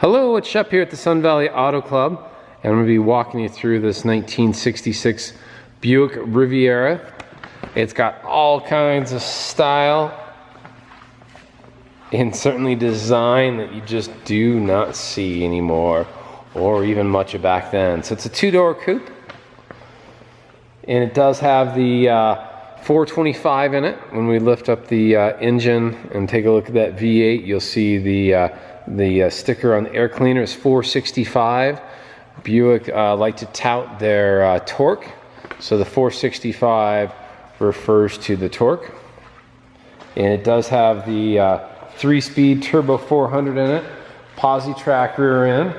Hello, it's Shep here at the Sun Valley Auto Club, and I'm going to be walking you through this 1966 Buick Riviera. It's got all kinds of style and certainly design that you just do not see anymore, or even much of back then. So it's a two-door coupe, and it does have the 425 in it. When we lift up the engine and take a look at that V8, you'll see the sticker on the air cleaner is 465. Buick like to tout their torque, so the 465 refers to the torque. And it does have the 3-speed turbo 400 in it, posi-track rear end.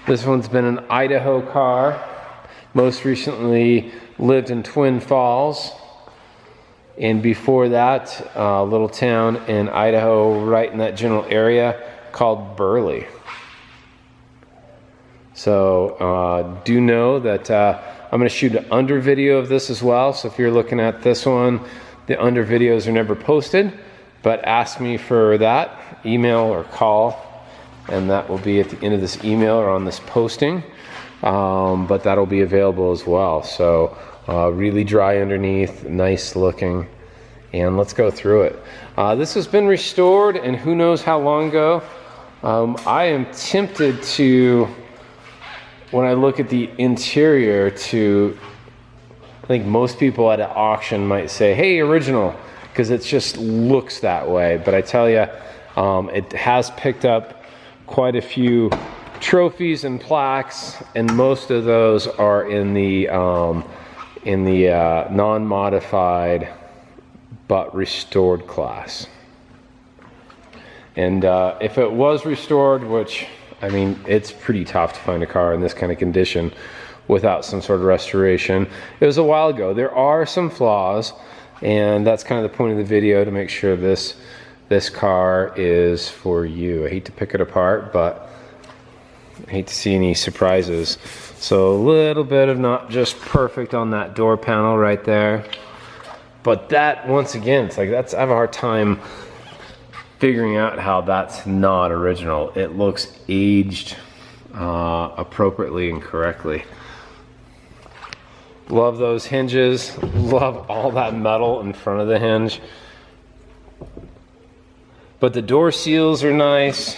This one's been an Idaho car. Most recently lived in Twin Falls. And before that, a little town in Idaho, right in that general area, called Burley. So do know that I'm going to shoot an under video of this as well. So if you're looking at this one, the under videos are never posted, but ask me for that, email or call, and that will be at the end of this email or on this posting. But that'll be available as well. So really dry underneath, nice looking, and let's go through it. This has been restored, and who knows how long ago. I am tempted to, when I look at the interior, I think most people at an auction might say, hey, original, because it just looks that way. But I tell you, it has picked up quite a few trophies and plaques, and most of those are in the non-modified but restored class. And if it was restored, which, I mean, it's pretty tough to find a car in this kind of condition without some sort of restoration. It was a while ago. There are some flaws, and that's kind of the point of the video, to make sure this car is for you. I hate to pick it apart, but I hate to see any surprises. So a little bit of not just perfect on that door panel right there. But that, once again, it's like I have a hard time figuring out how that's not original. It looks aged appropriately and correctly. Love those hinges. Love all that metal in front of the hinge. But the door seals are nice.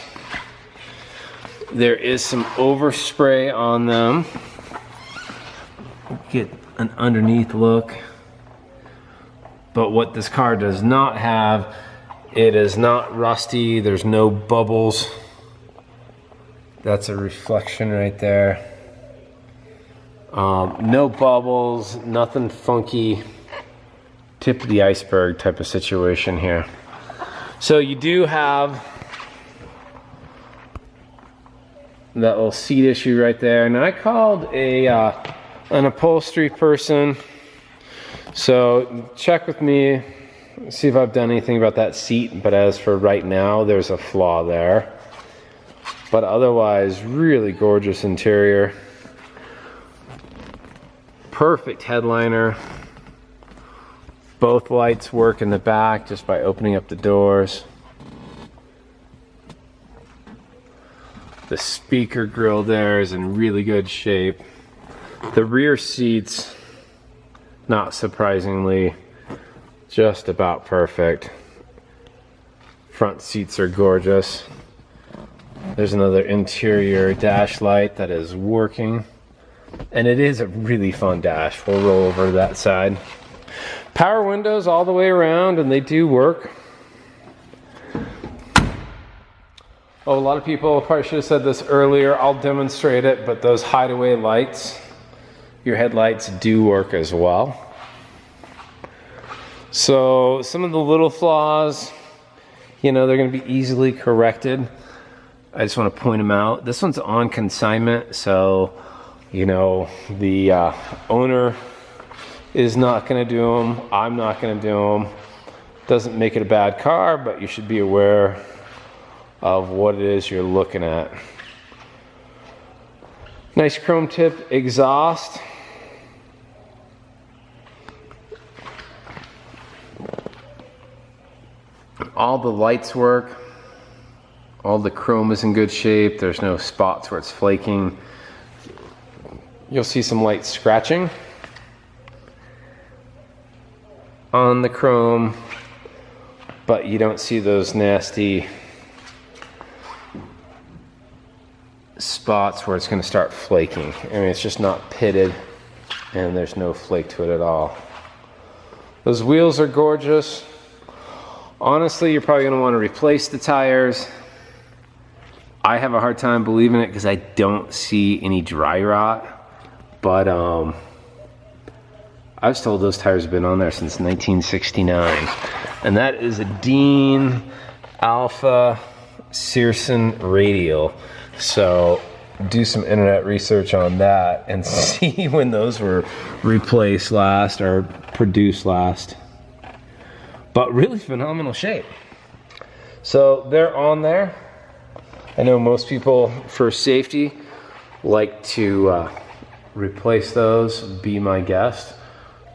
There is some overspray on them. Get an underneath look. But what this car does not have, it is not rusty. There's no bubbles. That's a reflection right there. No bubbles, nothing funky. Tip of the iceberg type of situation here. So you do have that little seat issue right there. And I called an upholstery person. So check with me, see if I've done anything about that seat. But as for right now, there's a flaw there. But otherwise, really gorgeous interior. Perfect headliner. Both lights work in the back just by opening up the doors. The speaker grill there is in really good shape. The rear seats, not surprisingly, just about perfect. Front seats are gorgeous. There's another interior dash light that is working. And it is a really fun dash. We'll roll over to that side. Power windows all the way around, and they do work. Oh, a lot of people probably should have said this earlier. I'll demonstrate it, but those hideaway lights, your headlights do work as well. So some of the little flaws, you know, they're going to be easily corrected. I just want to point them out. This one's on consignment, so, you know, the owner is not going to do them. I'm not going to do them. Doesn't make it a bad car, but you should be aware of what it is you're looking at. Nice chrome tip exhaust. All the lights work. All the chrome is in good shape. There's no spots where it's flaking. You'll see some light scratching on the chrome, but you don't see those nasty spots where it's going to start flaking. I mean, it's just not pitted and there's no flake to it at all. Those wheels are gorgeous. Honestly, you're probably going to want to replace the tires. I have a hard time believing it because I don't see any dry rot, but I was told those tires have been on there since 1969, and that is a Dean Alpha Searson radial. So do some internet research on that and see when those were replaced last or produced last. But really phenomenal shape. So they're on there. I know most people, for safety, like to replace those, be my guest.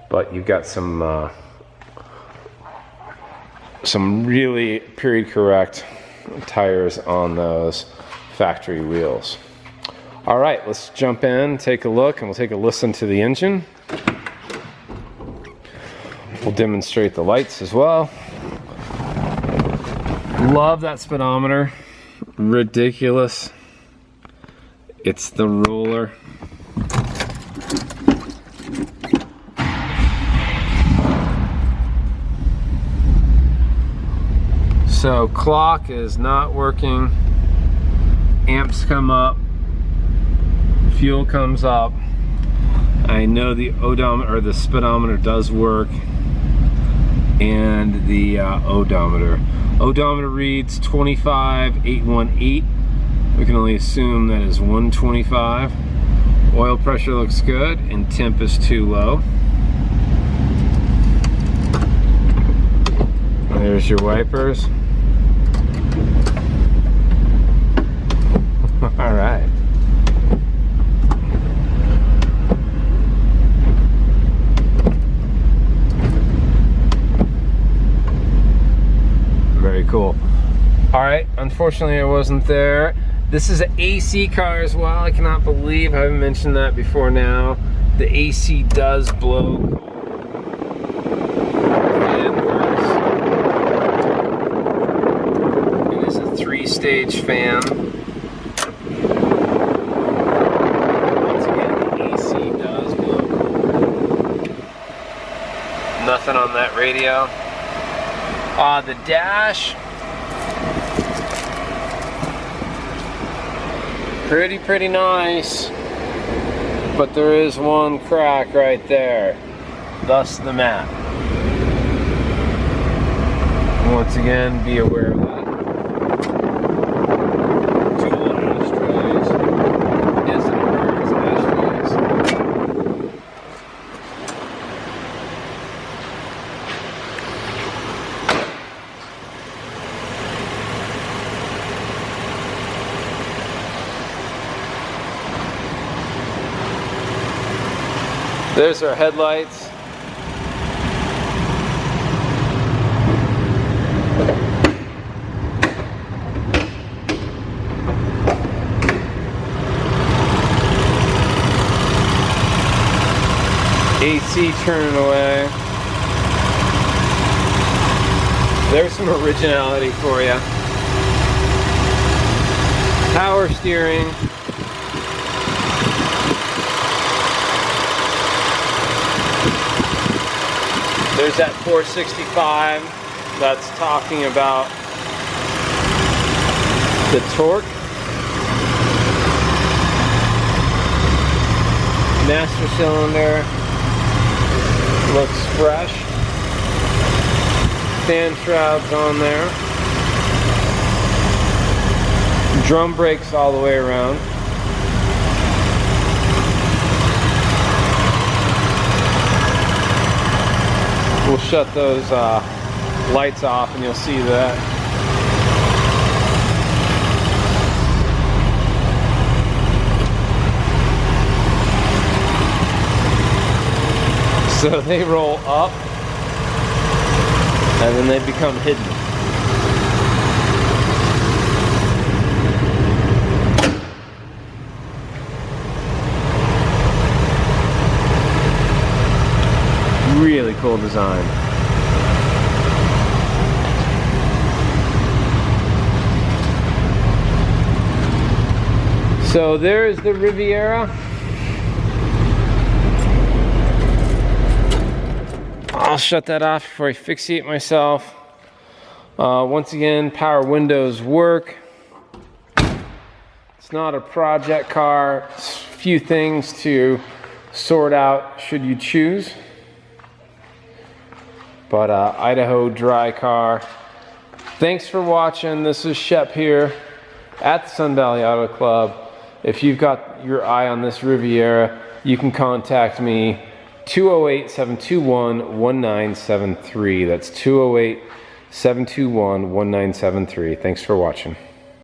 But you've got some really period correct tires on those factory wheels. All right, let's jump in, take a look, and we'll take a listen to the engine. We'll demonstrate the lights as well. Love that speedometer. Ridiculous. It's the roller. So clock is not working. Amps come up. Fuel comes up. I know the odometer or the speedometer does work, and the odometer. Odometer reads 25,818. We can only assume that is 125. Oil pressure looks good, and temp is too low. There's your wipers. All right. Very cool. All right, unfortunately I wasn't there. This is an AC car as well. I cannot believe I haven't mentioned that before now. The AC does blow. It is a 3-stage fan. Once again, the AC does blow. Nothing on that radio. The dash, pretty nice, but there is one crack right there, thus the map. Once again, be aware of that. Tool ashtrays. Yes, it wears ashtrays. There's our headlights. AC turning away. There's some originality for you. Power steering. There's that 465 that's talking about the torque. Master cylinder looks fresh. Fan shrouds on there. Drum brakes all the way around. We'll shut those lights off and you'll see that. So they roll up and then they become hidden. design. So there is the Riviera. I'll shut that off before I asphyxiate myself. Once again, power windows work. It's not a project car. It's a few things to sort out should you choose. But Idaho dry car. Thanks for watching. This is Shep here at the Sun Valley Auto Club. If you've got your eye on this Riviera, you can contact me 208-721-1973. That's 208-721-1973. Thanks for watching.